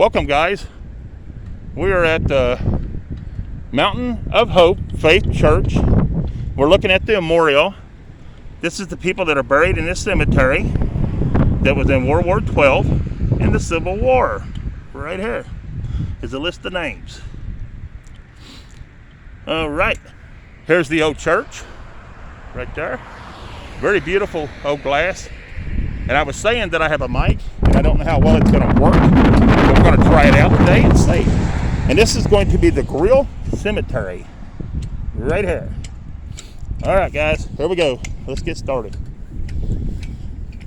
Welcome, guys. We are at the Mountain of Hope Faith Church. We're looking at the memorial. This is the people that are buried in this cemetery that was in World War XII and the Civil War. Right here is a list of names. All right, here's the old church right there. Very beautiful old glass. And I was saying that I have a mic, and I don't know how well it's going to work, but we're going to try it out today and see. And this is going to be the Grill Cemetery right here. All right, guys, here we go. Let's get started.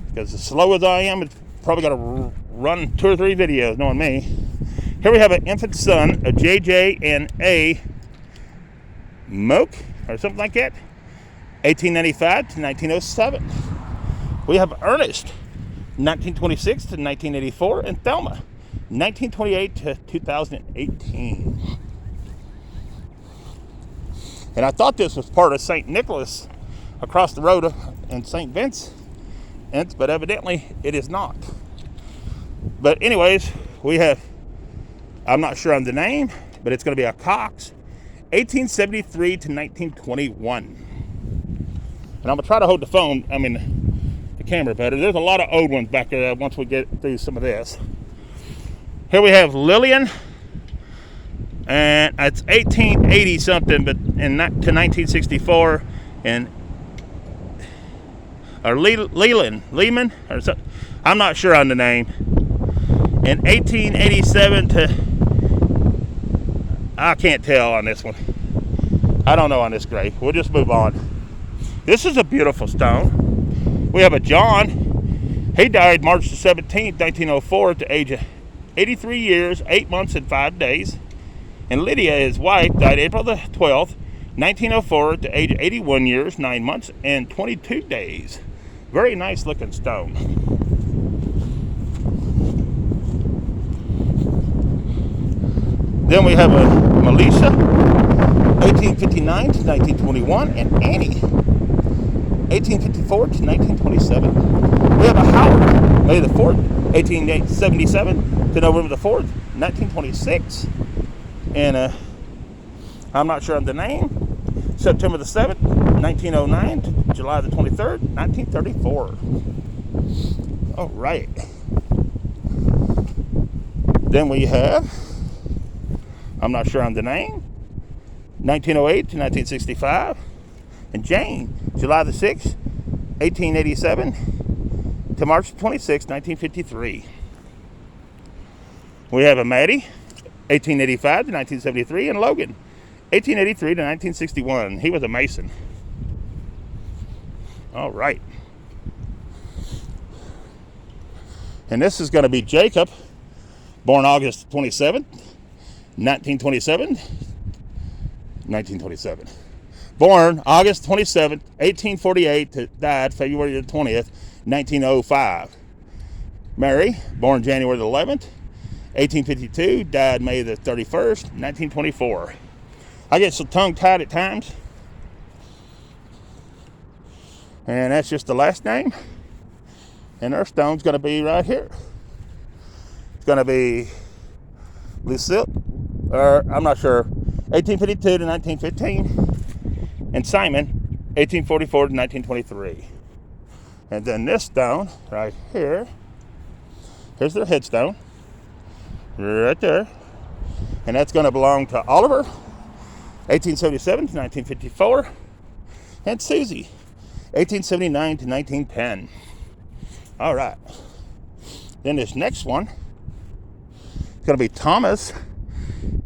Because as slow as I am, it's probably going to run 2 or 3 videos, knowing me. Here we have an infant son of JJ and A. Moak, or something like that, 1895 to 1907. We have Ernest, 1926 to 1984, and Thelma, 1928 to 2018. And I thought this was part of St. Nicholas across the road in St. Vincent, but evidently it is not. But anyways, we have, I'm not sure on the name, but it's going to be a Cox, 1873 to 1921. And I'm going to try to hold the phone, the camera better. There's a lot of old ones back there once we get through some of this. Here we have Lillian, and it's 1880 something, but to 1964, and or Lehman, or something. I'm not sure on the name. In 1887 to, I can't tell on this one. I don't know on this grave. We'll just move on. This is a beautiful stone. We have a John. He died March the 17th, 1904 at the age of 83 years, 8 months and 5 days. And Lydia, his wife, died April the 12th, 1904 at the age of 81 years, 9 months and 22 days. Very nice looking stone. Then we have a Melissa, 1859 to 1921, and Annie, 1854 to 1927. We have a Howard, May the 4th, 1877 to November the 4th, 1926. And I'm not sure on the name. September the 7th, 1909 to July the 23rd, 1934. All right. Then we have, I'm not sure on the name, 1908 to 1965. And Jane, July the 6th, 1887 to March 26, 1953. We have a Maddie, 1885 to 1973, and Logan, 1883 to 1961. He was a Mason. All right. And this is going to be Jacob, born August 27th, 1927. Born August 27th, 1848, to died February the 20th, 1905. Mary, born January the 11th, 1852, died May the 31st, 1924. I get so tongue-tied at times. And that's just the last name. And their stone's going to be right here. It's going to be Lucille, or I'm not sure, 1852 to 1915. And Simon, 1844 to 1923. And then this stone right here, here's their headstone, right there. And that's going to belong to Oliver, 1877 to 1954. And Susie, 1879 to 1910. All right. Then this next one is going to be Thomas,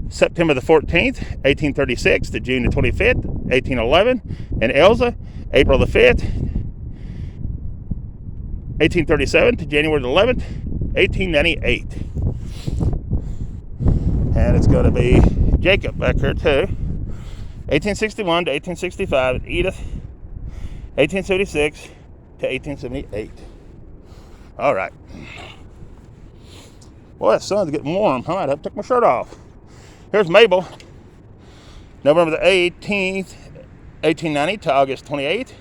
September the 14th, 1836 to June the 25th, 1811. And Elsa, April the 5th, 1837 to January the 11th, 1898. And it's going to be Jacob back here too, 1861 to 1865. And Edith, 1876 to 1878. All right. Boy, that sun's getting warm. I might have to take my shirt off. Here's Mabel, November the 18th, 1890 to August 28th,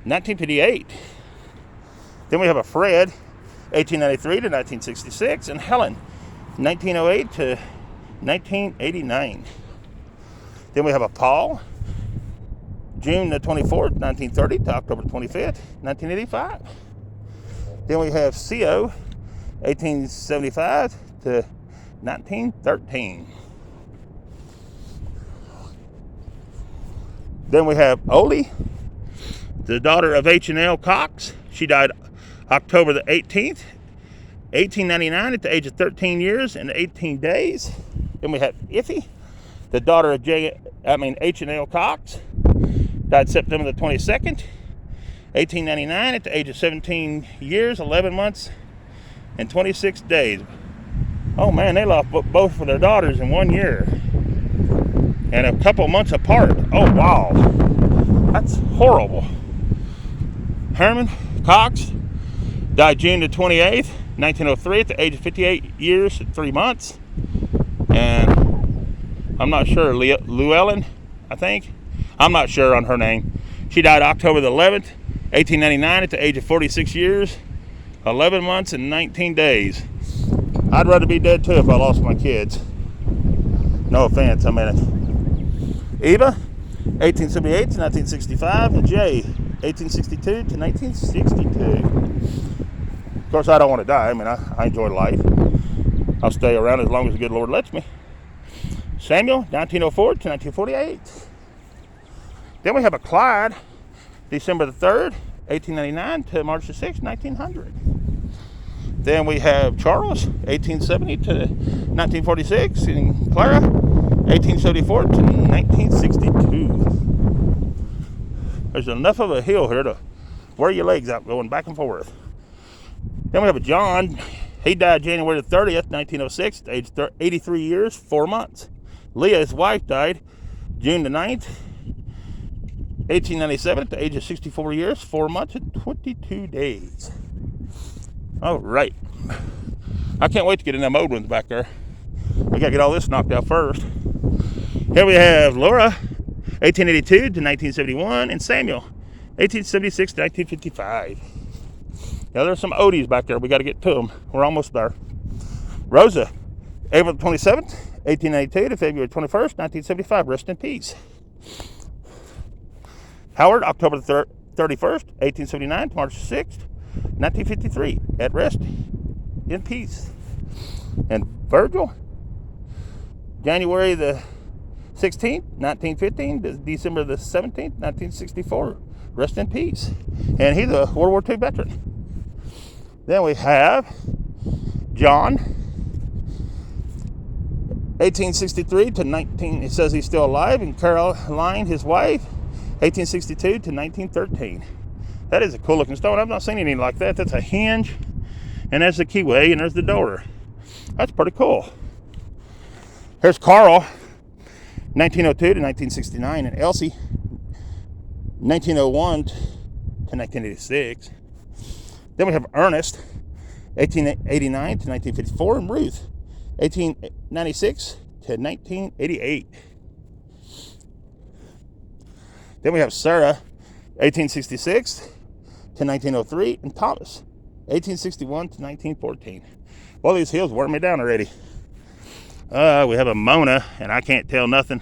1958. Then we have a Fred, 1893 to 1966, and Helen, 1908 to 1989. Then we have a Paul, June the 24th, 1930 to October 25th, 1985. Then we have CO, 1875 to 1913. Then we have Oli, the daughter of H&L Cox. She died October the 18th, 1899 at the age of 13 years and 18 days. Then we have Iffy, the daughter of H&L Cox. Died September the 22nd, 1899 at the age of 17 years, 11 months, and 26 days. Oh man, they lost both of their daughters in 1 year. And a couple months apart. Oh wow, that's horrible. Herman Cox died June the 28th, 1903 at the age of 58 years and 3 months. And I'm not sure, Llewellyn, I think. I'm not sure on her name. She died October the 11th, 1899 at the age of 46 years, 11 months, and 19 days. I'd rather be dead too if I lost my kids. No offense, I mean, Eva, 1878 to 1965, and Jay, 1862 to 1962. Of course, I don't want to die. I mean, I enjoy life. I'll stay around as long as the good Lord lets me. Samuel, 1904 to 1948. Then we have a Clyde, December the 3rd, 1899 to March the 6th, 1900. Then we have Charles, 1870 to 1946, and Clara, 1874 to 1962. There's enough of a hill here to wear your legs out going back and forth. Then we have a John. He died January the 30th, 1906, at age 83 years, 4 months. Leah, his wife, died June the 9th, 1897, at the age of 64 years, 4 months, and 22 days. All right. I can't wait to get in them old ones back there. We got to get all this knocked out first. Here we have Laura, 1882 to 1971, and Samuel, 1876 to 1955. Now, there's some Odies back there. We got to get to them. We're almost there. Rosa, April 27th, 1892 to February 21st, 1975. Rest in peace. Howard, October 31st, 1879 to March 6th, 1953. At rest in peace. And Virgil, January the 16th, 1915 to December the 17th, 1964. Rest in peace. And he's a World War II veteran. Then we have John, 1863 to 19, it says he's still alive, and Caroline, his wife, 1862 to 1913. That is a cool looking stone. I've not seen anything like that. That's a hinge, and there's the keyway, and there's the door. That's pretty cool. Here's Carl, 1902 to 1969, and Elsie, 1901 to 1986. Then we have Ernest, 1889 to 1954, and Ruth, 1896 to 1988. Then we have Sarah, 1866 to 1903, and Thomas, 1861 to 1914. Well, these hills wear me down already. We have a Mona, and I can't tell nothing.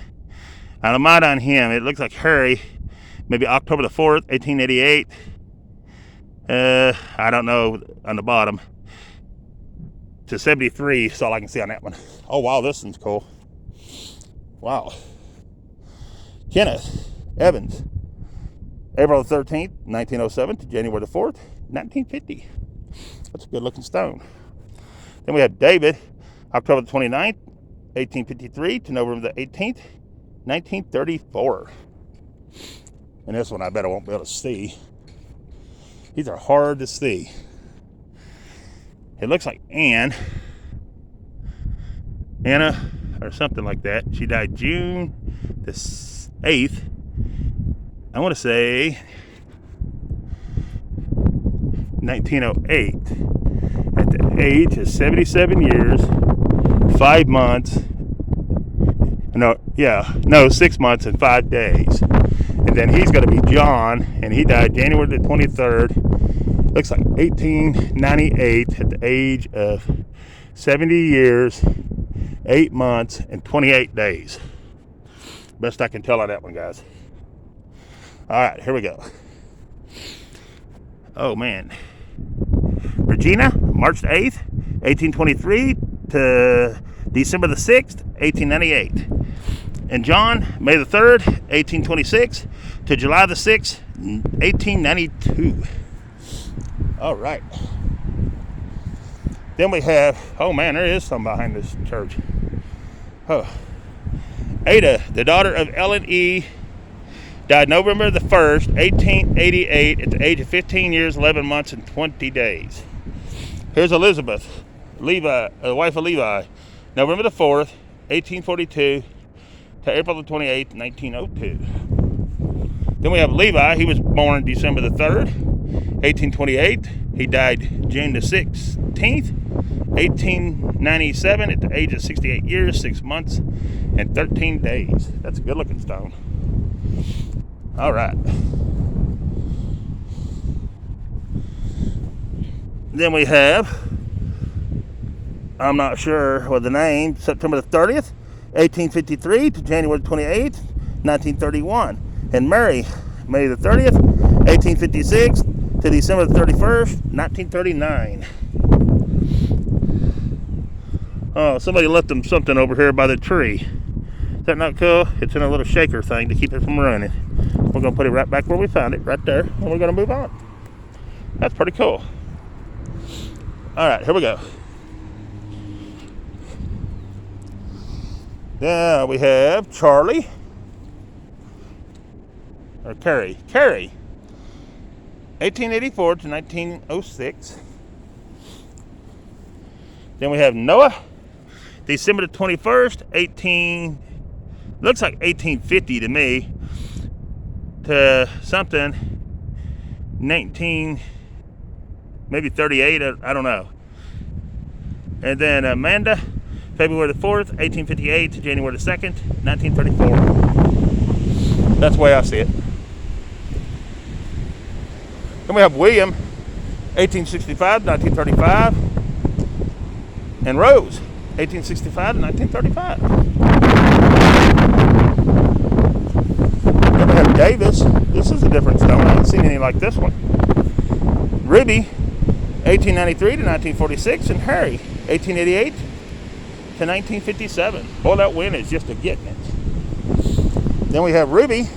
I don't mind on him. It looks like Harry, maybe October the 4th, 1888. I don't know on the bottom. To 73 is all I can see on that one. Oh, wow, this one's cool. Wow. Kenneth Evans, April the 13th, 1907 to January the 4th, 1950. That's a good looking stone. Then we have David, October the 29th, 1853 to November the 18th, 1934. And this one I bet I won't be able to see. These are hard to see. It looks like Anna, or something like that. She died June the 8th. I want to say 1908 at the age of 77 years, 5 months. 6 months and 5 days. And then he's going to be John, and he died January the 23rd. Looks like 1898 at the age of 70 years, 8 months, and 28 days. Best I can tell on that one, guys. All right, here we go. Oh, man. Regina, March 8th, 1823 to December the 6th, 1898. And John, May the 3rd, 1826 to July the 6th, 1892. All right. Then we have, oh man, there is some behind this church. Oh. Ada, the daughter of Ellen E., died November the 1st, 1888 at the age of 15 years, 11 months, and 20 days. Here's Elizabeth, Levi, the wife of Levi, November the 4th, 1842 to April the 28th, 1902. Then we have Levi. He was born December the 3rd, 1828. He died June the 16th, 1897 at the age of 68 years, 6 months, and 13 days. That's a good looking stone. All right. Then we have, I'm not sure what the name, September the 30th, 1853 to January 28th, 1931. And Mary, May the 30th, 1856 to December the 31st, 1939. Oh, somebody left them something over here by the tree. Is that not cool? It's in a little shaker thing to keep it from running. We're going to put it right back where we found it, right there, and we're going to move on. That's pretty cool. All right, here we go. Now we have Charlie, or Carrie, 1884 to 1906. Then we have Noah, December the 21st, looks like 1850 to me, to something, 19, maybe 38, I don't know. And then Amanda, February the 4th, 1858 to January the 2nd, 1934. That's the way I see it. Then we have William, 1865 to 1935. And Rose, 1865 to 1935. Then we have Davis. This is a different stone. I haven't seen any like this one. Ruby, 1893 to 1946. And Harry, 1888 to 1957. Boy, that wind is just a getting it. Then we have Ruby,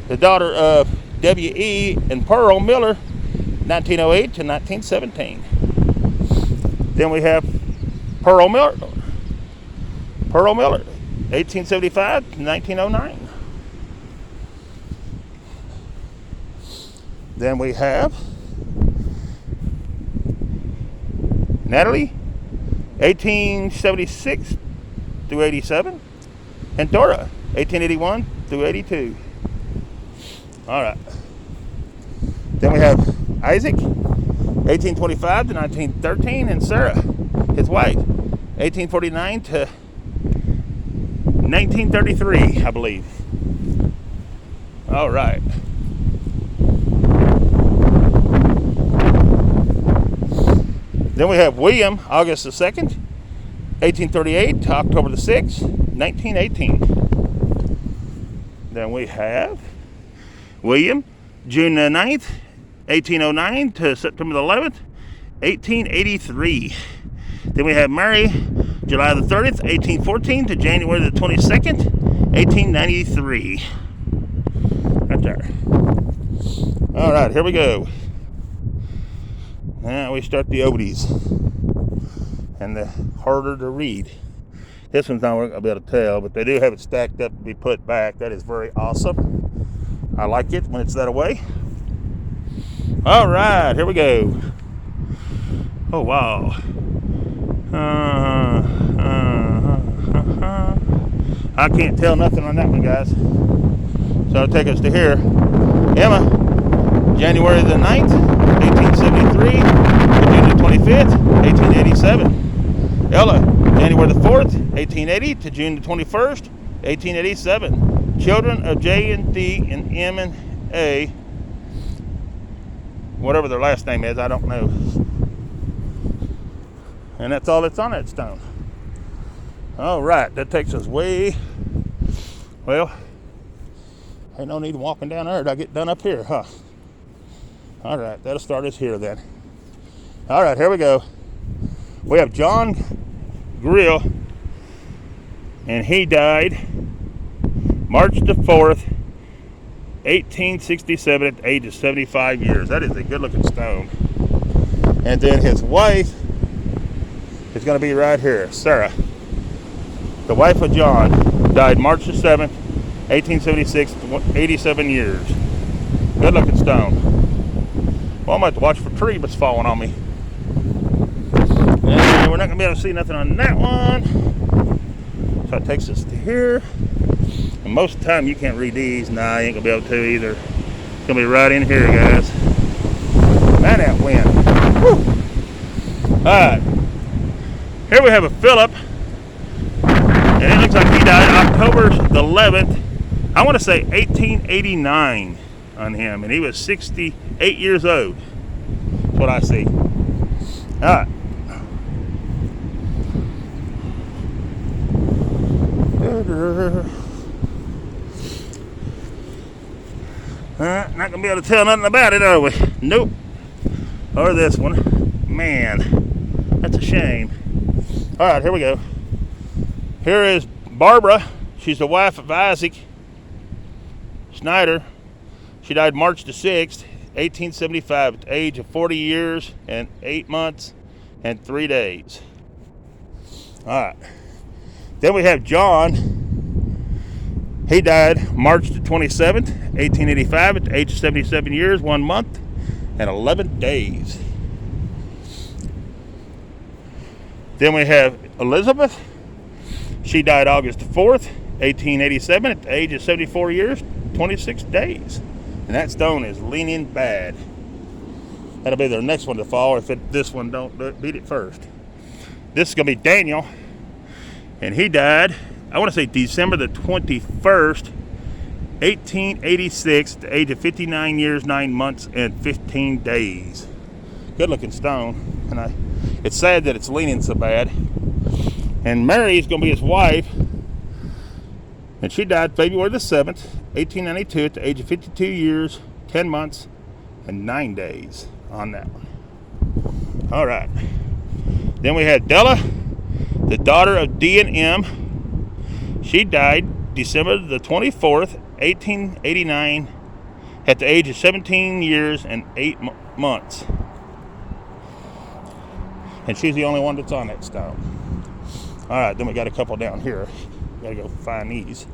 the daughter of W.E. and Pearl Miller, 1908 to 1917. Then we have Pearl Miller, 1875 to 1909. Then we have Natalie, 1876 through 87, and Dora, 1881 through 82. All right. Then we have Isaac, 1825 to 1913, and Sarah, his wife, 1849 to 1933, I believe. All right. Then we have William, August the 2nd, 1838 to October the 6th, 1918. Then we have William, June the 9th, 1809 to September the 11th, 1883. Then we have Mary, July the 30th, 1814 to January the 22nd, 1893. Right there. All right, here we go. Now we start the oldies. And the harder to read. This one's not going to be able to tell, but they do have it stacked up to be put back. That is very awesome. I like it when it's that way. All right, here we go. Oh, wow. I can't tell nothing on that one, guys. So it'll take us to here. Emma, January the 9th, 1873 to June the 25th, 1887. Ella, January the 4th, 1880 to June the 21st, 1887. Children of J and D and M and A, whatever their last name is, I don't know. And that's all that's on that stone. All right, that takes us way, well, ain't no need walking down there to get done up here, huh? All right, that'll start us here then. All right, here we go. We have John Grill, and he died March the 4th, 1867 at the age of 75 years. That is a good-looking stone. And then his wife is going to be right here, Sarah. The wife of John died March the 7th, 1876, 87 years. Good-looking stone. Well, I'm going to have to watch for trees that's falling on me. And we're not going to be able to see nothing on that one. So it takes us to here. And most of the time you can't read these. Nah, you ain't going to be able to either. It's going to be right in here, guys. Man, that wind. Woo. Alright. Here we have a Philip. And it looks like he died October the 11th. I want to say 1889 on him. And he was 68 years old. That's what I see. Alright. Not going to be able to tell nothing about it, are we? Nope. Or this one. Man, that's a shame. Alright, here we go. Here is Barbara. She's the wife of Isaac Schneider. She died March the 6th, 1875 at the age of 40 years and 8 months and 3 days. Alright. Then we have John. He died March the 27th, 1885 at the age of 77 years, 1 month, and 11 days. Then we have Elizabeth. She died August the 4th, 1887 at the age of 74 years, 26 days. And that stone is leaning bad. That'll be their next one to fall if this one don't beat it first. This is going to be Daniel. And he died, I want to say December the 21st, 1886, at the age of 59 years, 9 months, and 15 days. Good looking stone. And it's sad that it's leaning so bad. And Mary is going to be his wife. And she died February the 7th, 1892, at the age of 52 years, 10 months, and 9 days on that one. All right. Then we had Della, the daughter of D and M. She died December the 24th, 1889, at the age of 17 years and 8 months. And she's the only one that's on that stone. All right, then we got a couple down here. Got to go find these.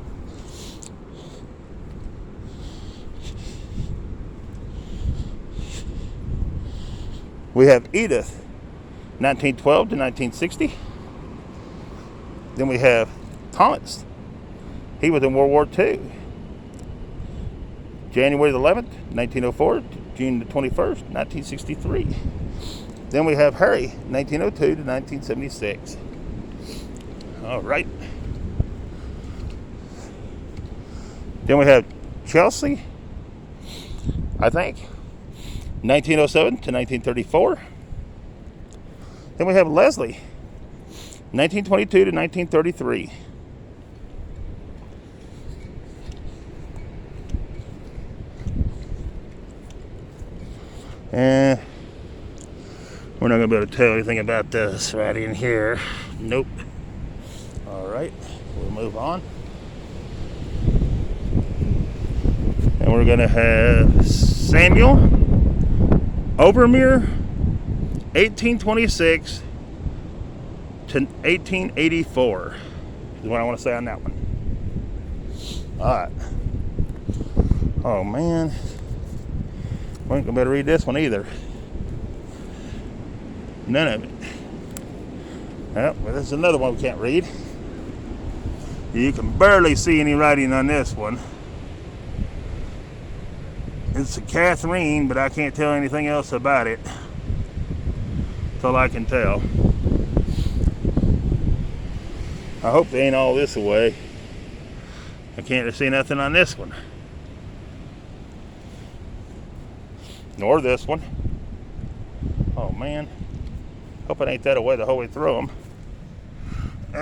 We have Edith, 1912 to 1960. Then we have Thomas. He was in World War II. January the 11th, 1904 to June the 21st, 1963. Then we have Harry, 1902 to 1976. All right. Then we have Chelsea, I think, 1907 to 1934. Then we have Leslie, 1922 to 1933. And we're not going to be able to tell anything about this right in here. Nope. All right, we'll move on. And we're going to have Samuel Overmere, 1826 to 1884 is what I want to say on that one. All right. Oh, man. We ain't going to be able to read this one either. None of it. Well, this is another one we can't read. You can barely see any writing on this one. It's a Catherine, but I can't tell anything else about it. That's all I can tell. I hope they ain't all this away. I can't see nothing on this one. Nor this one. Oh man. Hope it ain't that away the whole way through them. You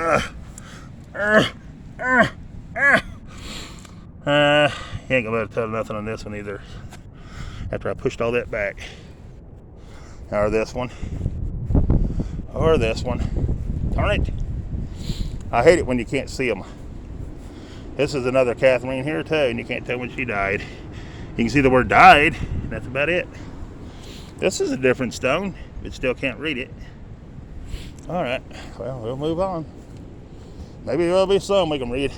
ain't gonna be able to tell nothing on this one either. After I pushed all that back. Or this one. Or this one. Darn it. I hate it when you can't see them. This is another Catherine here too, and you can't tell when she died. You can see the word died, and that's about it. This is a different stone, but still can't read it. Alright, well, we'll move on. Maybe there'll be some we can read.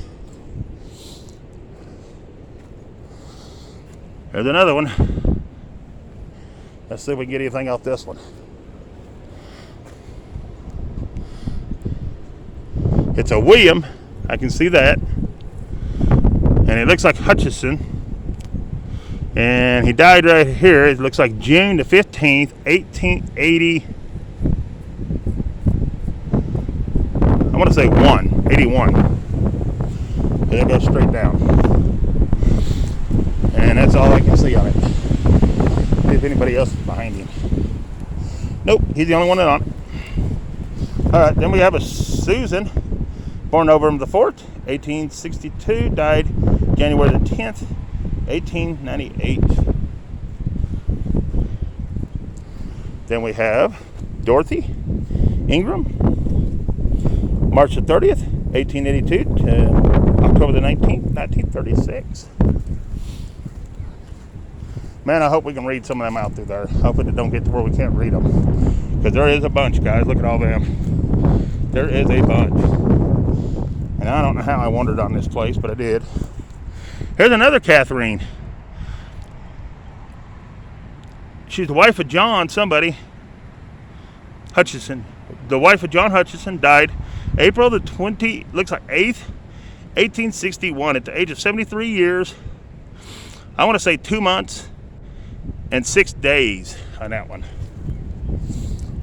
There's another one. Let's see if we can get anything off this one. It's a William. I can see that. And it looks like Hutchison. And he died right here. It looks like June the 15th, 1880. I want to say 81. And it goes straight down. And that's all I can see on it. See if anybody else is behind him. Nope, he's the only one on it. Alright, then we have a Susan, born November the 4th, 1862, died January the 10th, 1898. Then we have Dorothy Ingram, March the 30th, 1882 to October the 19th, 1936. Man, I hope we can read some of them out through there. Hopefully it don't get to where we can't read them. Because there is a bunch, guys. Look at all them. There is a bunch. And I don't know how I wandered on this place, but I did. Here's another Catherine. She's the wife of John somebody. Hutchison. The wife of John Hutchison died April the 8th, 1861 at the age of 73 years. I want to say 2 months and 6 days on that one.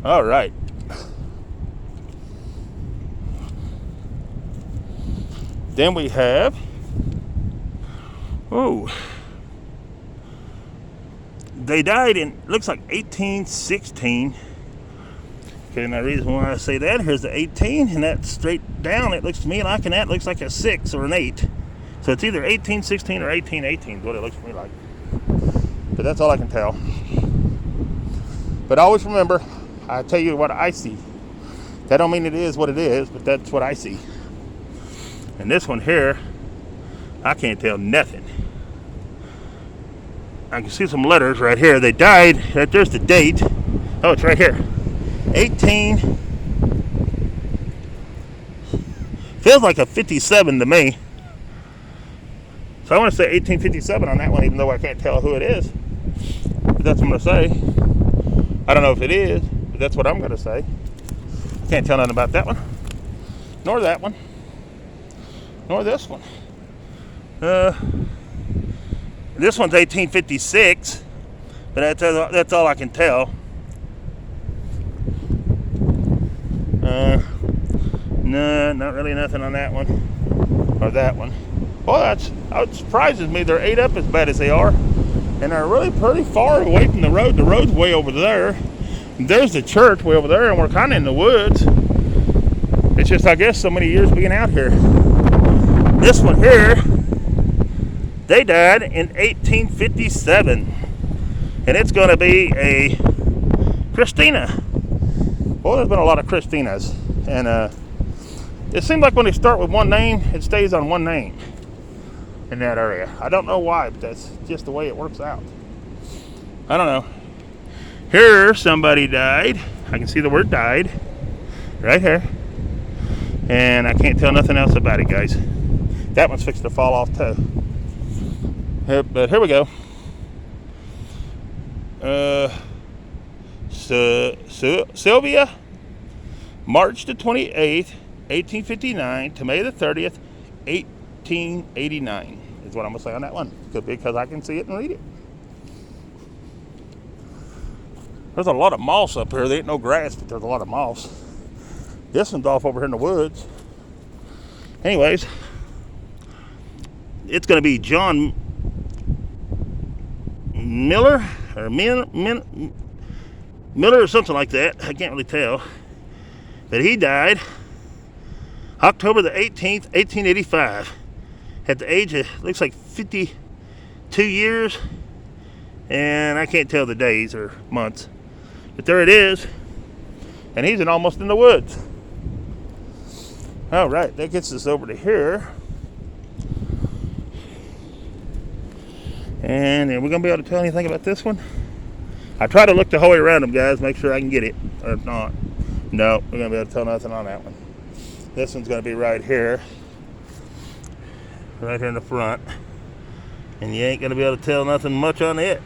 All right. Then we have, they died in, looks like 1816. Okay, and the reason why I say that, here's the 18, and that's straight down. It looks to me like, and that looks like a 6 or an 8. So it's either 1816 or 1818 is what it looks to me like. But that's all I can tell. But always remember, I tell you what I see. That don't mean it is what it is, but that's what I see. And this one here, I can't tell nothing. I can see some letters right here. They died, right there's the date. Oh, it's right here. 18. Feels like a 57 to me. So I want to say 1857 on that one, even though I can't tell who it is. But that's what I'm going to say. I don't know if it is, but that's what I'm going to say. Can't tell nothing about that one. Nor that one. Nor this one. This one's 1856, but that's all I can tell. No, not really nothing on that one or that one. Well, it surprises me they're ate up as bad as they are, and they're really pretty far away from the road. The road's way over there. There's the church way over there, and we're kind of in the woods. It's just, I guess, so many years being out here. This one here, they died in 1857, and it's going to be a Christina. Well, there's been a lot of Christinas, and it seems like when they start with one name, it stays on one name in that area. I don't know why, but that's just the way it works out. I don't know. Here, somebody died. I can see the word died right here, and I can't tell nothing else about it, guys. That one's fixed to fall off too. But here we go. Sylvia, March the 28th, 1859 to May the 30th, 1889 is what I'm going to say on that one. Could be because I can see it and read it. There's a lot of moss up here. There ain't no grass, but there's a lot of moss. This one's off over here in the woods. Anyways, it's going to be John Miller or Miller or something like that. I can't really tell. But he died October the 18th, 1885. At the age of, looks like 52 years. And I can't tell the days or months. But there it is. And he's almost in the woods. All right, that gets us over to here. And are we going to be able to tell anything about this one? I try to look the whole way around them, guys, make sure I can get it. Or if not, no, we're going to be able to tell nothing on that one. This one's going to be right here. Right here in the front. And you ain't going to be able to tell nothing much on it.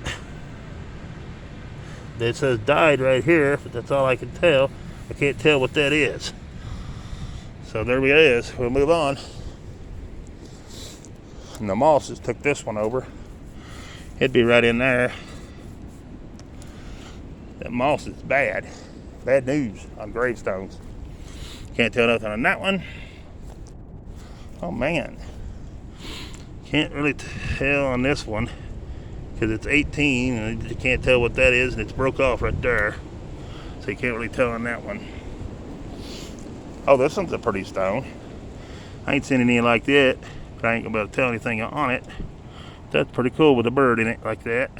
It says died right here, but that's all I can tell. I can't tell what that is. So there it is. We'll move on. And the moss just took this one over. It'd be right in there. That moss is bad. Bad news on gravestones. Can't tell nothing on that one. Oh man. Can't really tell on this one because it's 18 and you can't tell what that is, and it's broke off right there. So you can't really tell on that one. Oh, this one's a pretty stone. I ain't seen any like that, but I ain't gonna be able to tell anything on it. That's pretty cool with a bird in it like that.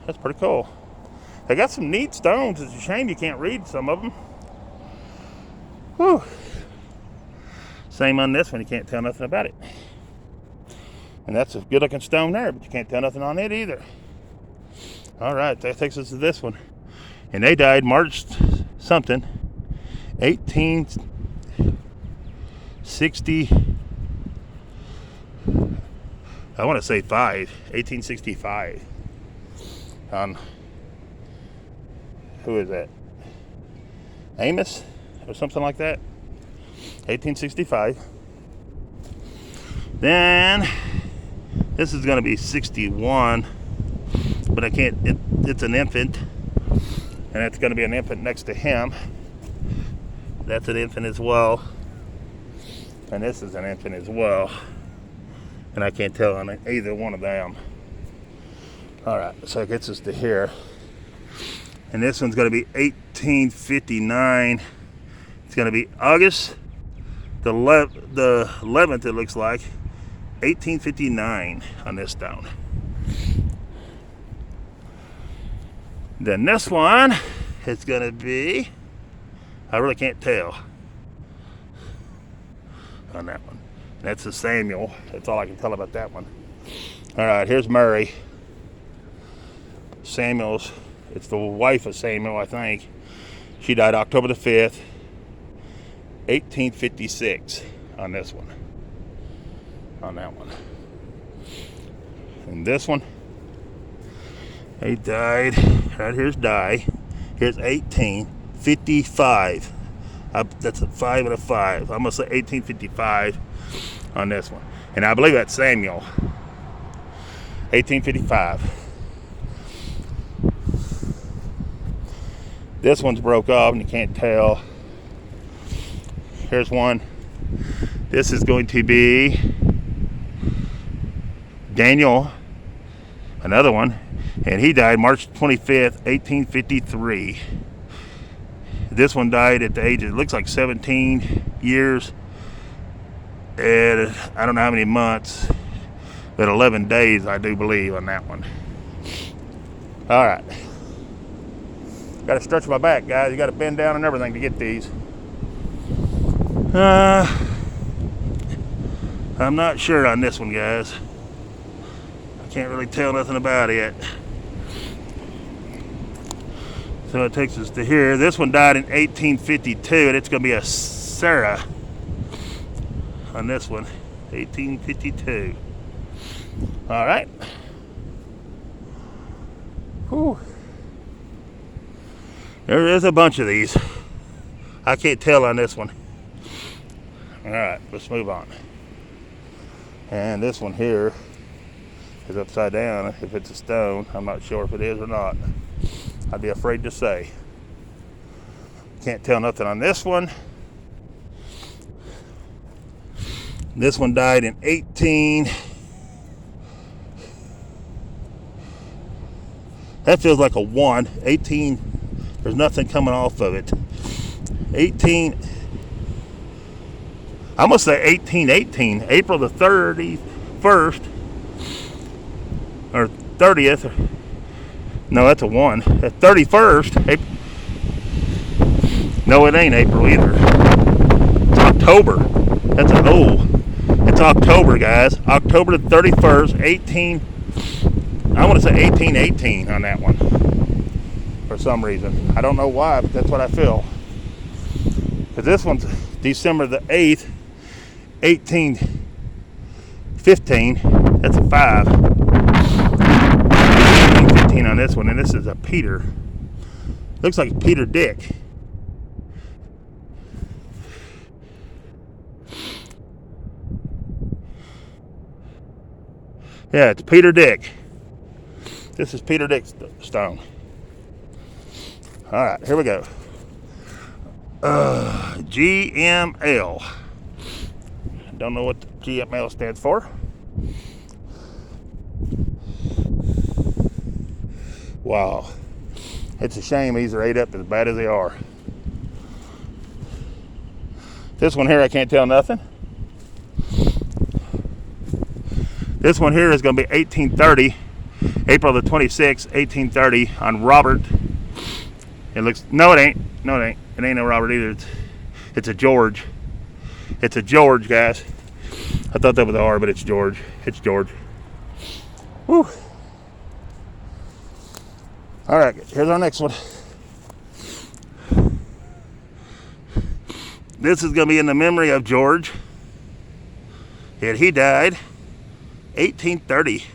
That's pretty cool. They got some neat stones. It's a shame you can't read some of them. Whew. Same on this one. You can't tell nothing about it. And that's a good looking stone there, but you can't tell nothing on it either. All right, that takes us to this one. And they died March something, 1860. I want to say 1865. Who is that? Amos or something like that. 1865. Then this is going to be 61, but I can't. It's an infant, and it's going to be an infant next to him. That's an infant as well, and this is an infant as well. And I can't tell on either one of them. All right, so it gets us to here. And this one's going to be 1859. It's going to be August the 11th, it looks like. 1859 on this stone. Then this one is going to be, I really can't tell on that one. That's a Samuel. That's all I can tell about that one. All right, here's Mary. Samuel's, it's the wife of Samuel, I think. She died October the 5th, 1856 on this one. On that one. And this one, he died, right here's die. Here's 1855. That's a 5 and a 5. I'm going to say 1855 on this one. And I believe that's Samuel. 1855. This one's broke off and you can't tell. Here's one. This is going to be Daniel, another one, and he died March 25th, 1853. This one died at the age of, it looks like 17 years, and I don't know how many months, but 11 days, I do believe, on that one. All right. Got to stretch my back, guys. You got to bend down and everything to get these. I'm not sure on this one, guys. I can't really tell nothing about it. So it takes us to here. This one died in 1852, and it's going to be a Sarah on this one. 1852. All right. Whew. There is a bunch of these. I can't tell on this one. All right, let's move on. And this one here is upside down. If it's a stone, I'm not sure if it is or not. I'd be afraid to say. Can't tell nothing on this one. This one died in That feels like a 1. 18, there's nothing coming off of it. 18, I'm going to say 1818. April the 31st, or 30th. No, that's a 1. The 31st. No, it ain't April either. It's October. That's an O. It's October, guys. October the 31st, 18. I want to say 1818 on that one. For some reason. I don't know why, but that's what I feel. Because this one's December the 8th, 1815. That's a 5. 1815 on this one, and this is a Peter. Looks like Peter Dick. Yeah, it's Peter Dick. This is Peter Dick stone. All right, here we go. GML. Don't know what the GML stands for. Wow. It's a shame these are ate up as bad as they are. This one here, I can't tell nothing. This one here is going to be 1830, April the 26th, 1830 on Robert. It looks, no it ain't, no it ain't. It ain't no Robert either. It's a George. It's a George, guys. I thought that was a R, but it's George. It's George. Woo. All right, here's our next one. This is going to be in the memory of George. And he died 1830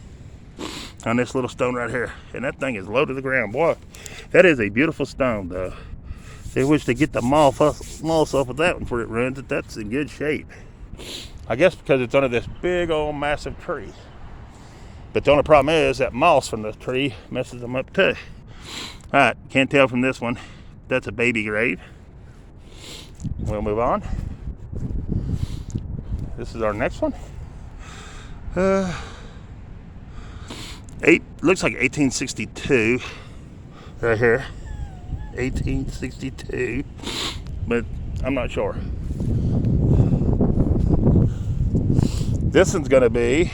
on this little stone right here. And that thing is low to the ground. Boy, that is a beautiful stone, though. They wish to get the moss off of that one before it runs it. That's in good shape. I guess because it's under this big old massive tree. But the only problem is that moss from the tree messes them up too. Alright, can't tell from this one. That's a baby grave. We'll move on. This is our next one. Looks like 1862 right here. 1862, but I'm not sure. This one's going to be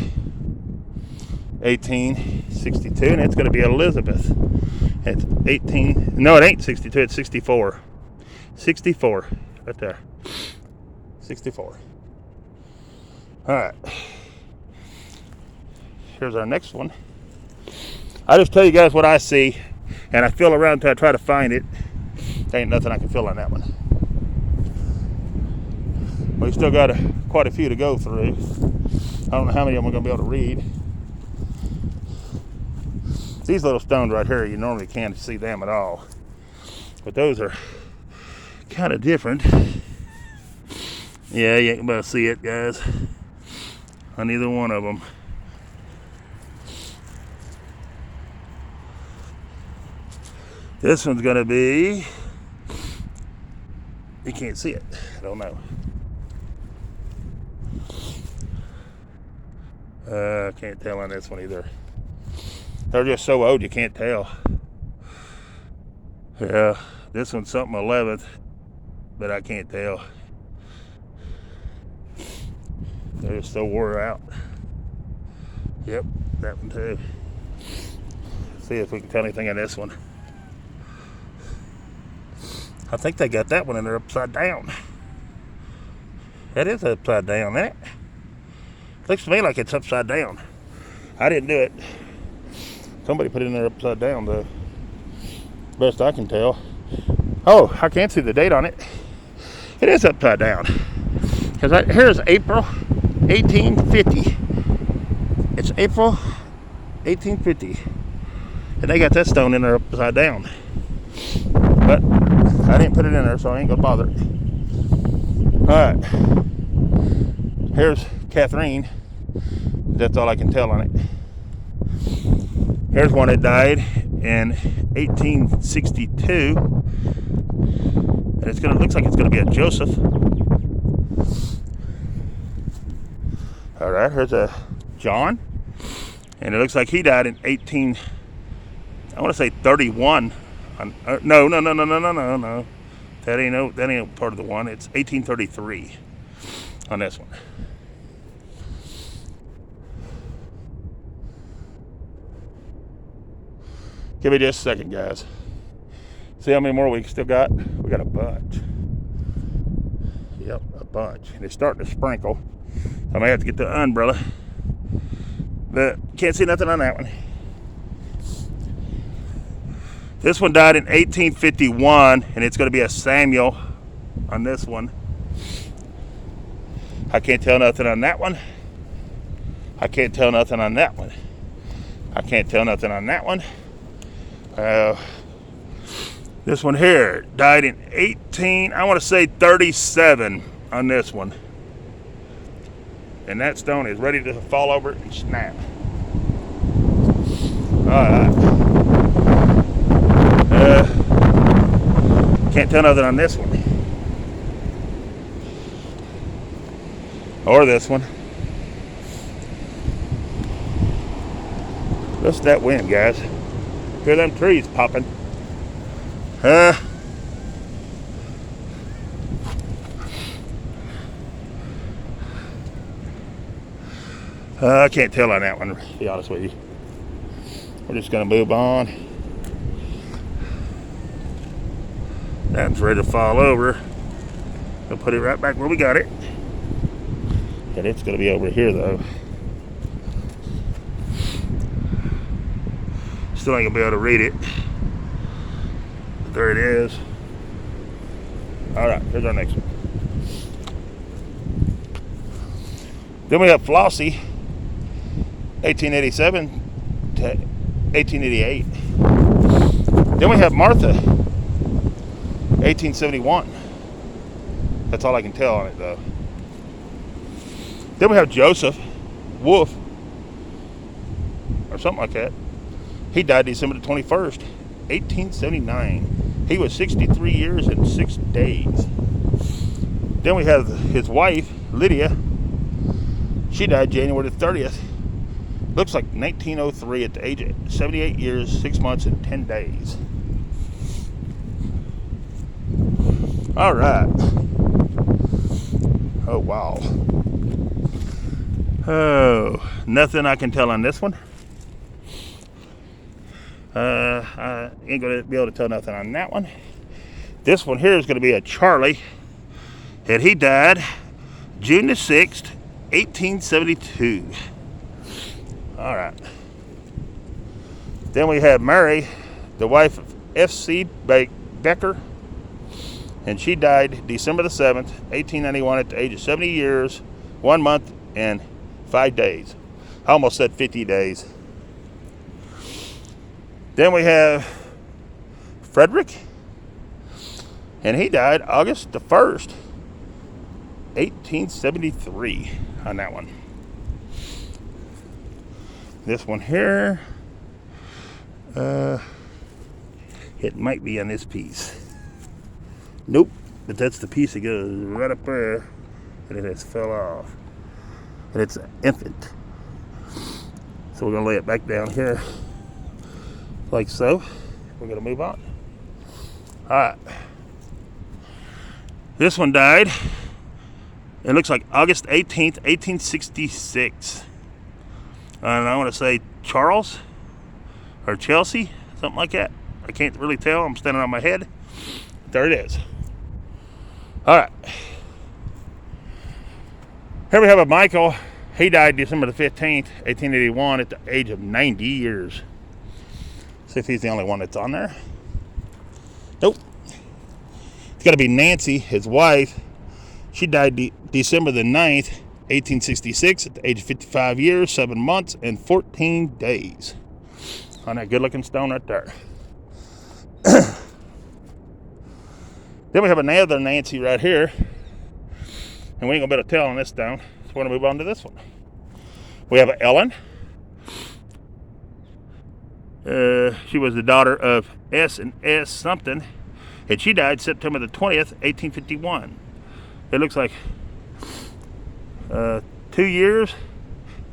1862, and it's going to be Elizabeth. It's 18. No, it ain't 62. It's 64. 64, right there. 64. All right. Here's our next one. I just tell you guys what I see, and I feel around until I try to find it. There ain't nothing I can feel on that one. We still got quite a few to go through. I don't know how many of them we're going to be able to read. These little stones right here, you normally can't see them at all. But those are kind of different. Yeah, you ain't about to see it, guys. On either one of them. This one's going to be, you can't see it. I don't know. Can't tell on this one either. They're just so old you can't tell. Yeah, this one's something 11th, but I can't tell. They're just so wore out. Yep, that one too. See if we can tell anything on this one. I think they got that one in there upside down. That is upside down, isn't it? Looks to me like it's upside down. I didn't do it. Somebody put it in there upside down, though. Best I can tell. Oh, I can't see the date on it. It is upside down. Because here's April 1850. It's April 1850. And they got that stone in there upside down. But I didn't put it in there, so I ain't gonna bother. Alright. Here's Catherine. That's all I can tell on it. Here's one that died in 1862. And looks like it's gonna be a Joseph. Alright, here's a John. And it looks like he died in 18 I want to say 31. No. That ain't part of the one. It's 1833 on this one. Give me just a second, guys. See how many more we still got? We got a bunch. Yep, a bunch. And it's starting to sprinkle. I may have to get the umbrella. But can't see nothing on that one. This one died in 1851, and it's going to be a Samuel on this one. I can't tell nothing on that one. I can't tell nothing on that one. I can't tell nothing on that one. This one here died in 37 on this one. And that stone is ready to fall over and snap. Alright. Can't tell nothing on this one. Or this one. Just that wind, guys. Hear them trees popping. I can't tell on that one, to be honest with you. We're just going to move on. That's ready to fall over. We'll put it right back where we got it. And it's going to be over here, though. Still ain't going to be able to read it. But there it is. Alright, here's our next one. Then we have Flossie, 1887 to 1888. Then we have Martha, 1871. That's all I can tell on it, though. Then we have Joseph Wolf, or something like that. He died December the 21st, 1879. He was 63 years and 6 days. Then we have his wife, Lydia. She died January the 30th. Looks like 1903 at the age of 78 years, 6 months, and 10 days. All right. Oh, wow. Oh, nothing I can tell on this one. I ain't going to be able to tell nothing on that one. This one here is going to be a Charlie. And he died June the 6th, 1872. All right. Then we have Mary, the wife of F.C. Becker. And she died December the 7th, 1891 at the age of 70 years, 1 month, and 5 days. I almost said 50 days. Then we have Frederick. And he died August the 1st, 1873 on that one. This one here, it might be on this piece. Nope, but that's the piece that goes right up there, and it has fell off. And it's an infant. So we're going to lay it back down here, like so. We're going to move on. Alright. This one died, it looks like August 18th, 1866. And I want to say Charles or Chelsea, something like that. I can't really tell. I'm standing on my head. There it is. All right. Here we have a Michael. He died December the 15th, 1881 at the age of 90 years. See if he's the only one that's on there. Nope. It's got to be Nancy, his wife. She died December the 9th, 1866 at the age of 55 years, 7 months, and 14 days. On that good-looking stone right there. Then we have another Nancy right here. And we ain't going to be able to tell on this stone. So we're going to move on to this one. We have Ellen. She was the daughter of S and S something. And she died September the 20th, 1851. It looks like 2 years,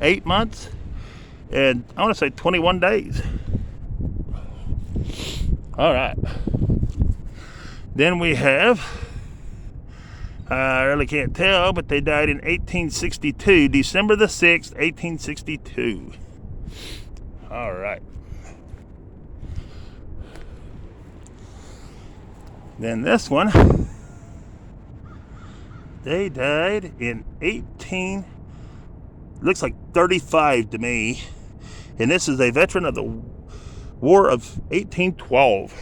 8 months, and I want to say 21 days. All right. Then we have, I really can't tell, but they died in 1862, December the 6th, 1862. All right. Then this one, they died in looks like 35 to me. And this is a veteran of the War of 1812.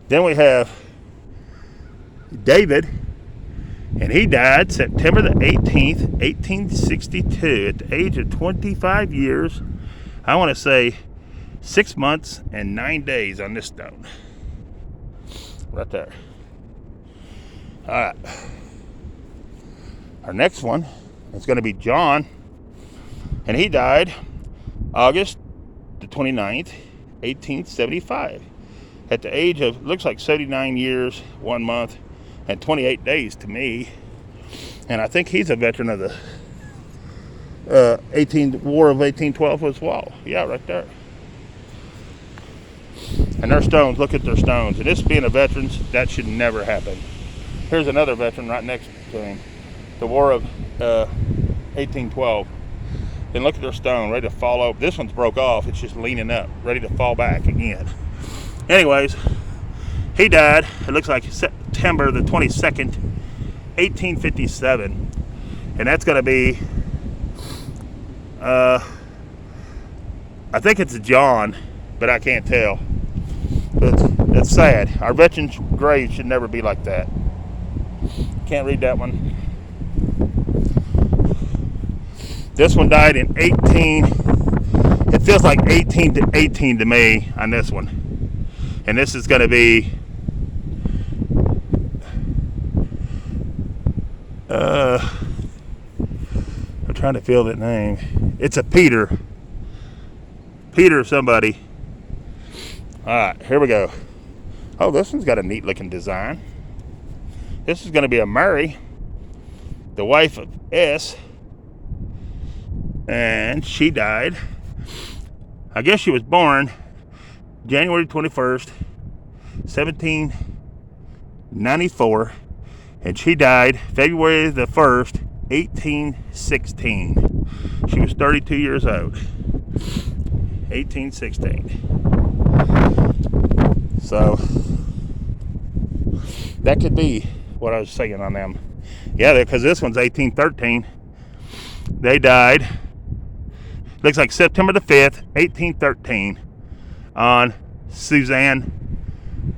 Then we have David, and he died September the 18th, 1862, at the age of 25 years. I want to say 6 months and 9 days on this stone. Right there. All right. Our next one is going to be John, and he died August the 29th, 1875, at the age of, looks like 79 years, 1 month, and 28 days to me. And I think he's a veteran of the War of 1812 as well. Yeah, right there. And their stones, look at their stones. And this being a veteran, that should never happen. Here's another veteran right next to him. The War of 1812. And look at their stone, ready to fall over. This one's broke off. It's just leaning up, ready to fall back again. Anyways, he died, it looks like September the 22nd, 1857. And that's going to be, I think it's John, but I can't tell. But it's sad. Our veterans' graves should never be like that. Can't read that one. This one died in it feels like 18 to 18 to me on this one. And this is going to be I'm trying to feel that name. It's a Peter somebody. All right, here we go. Oh, this one's got a neat looking design. This is going to be a Mary, the wife of S, and she died, I guess she was born January 21st, 1794, and she died February the 1st, 1816. She was 32 years old. 1816. So that could be what I was saying on them. Yeah, because this one's 1813. They died, looks like September the 5th, 1813, on Suzanne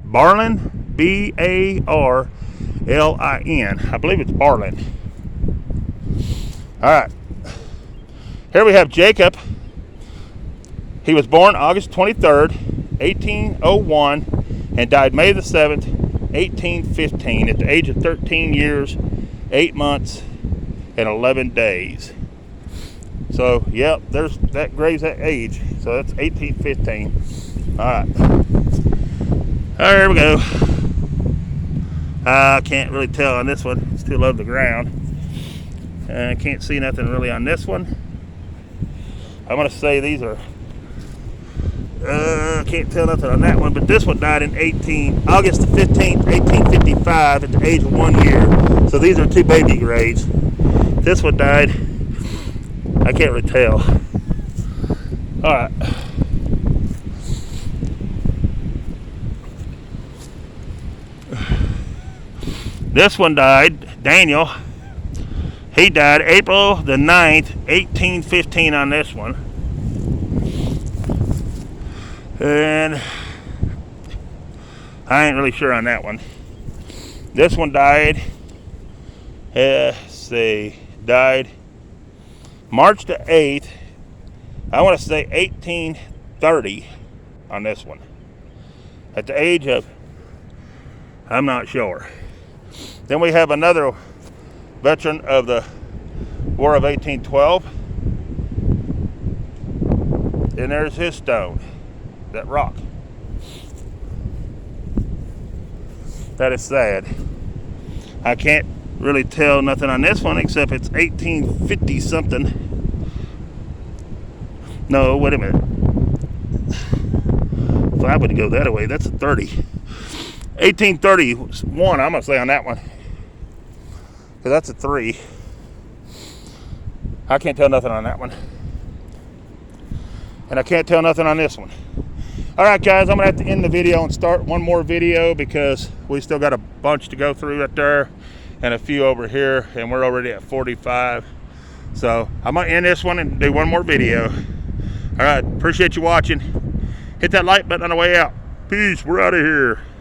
Barlin, Barlin. I believe it's Barlin. All right. Here we have Jacob. He was born August 23rd, 1801, and died May the 7th, 1815, at the age of 13 years, 8 months, and 11 days. So, yep, there's that graves that age. So that's 1815. All right. There we go. I can't really tell on this one. It's too low to the ground. I can't see nothing really on this one. I'm going to say these are, can't tell nothing on that one, but this one died in August the 15th, 1855, at the age of 1 year. So these are two baby graves. This one died, I can't really tell. All right. This one died, Daniel. He died April the 9th, 1815 on this one. And I ain't really sure on that one. This one died, died March the 8th, I want to say 1830 on this one. At the age of, I'm not sure. Then we have another veteran of the War of 1812. And there's his stone, that rock. That is sad. I can't really tell nothing on this one except it's 1850 something. No, wait a minute. If I would go that way, that's a 30. 1831, I'm going to say on that one. Because that's a 3. I can't tell nothing on that one. And I can't tell nothing on this one. Alright guys, I'm going to have to end the video and start one more video because we still got a bunch to go through right there and a few over here, and we're already at 45. So I'm going to end this one and do one more video. Alright, appreciate you watching. Hit that like button on the way out. Peace, we're out of here.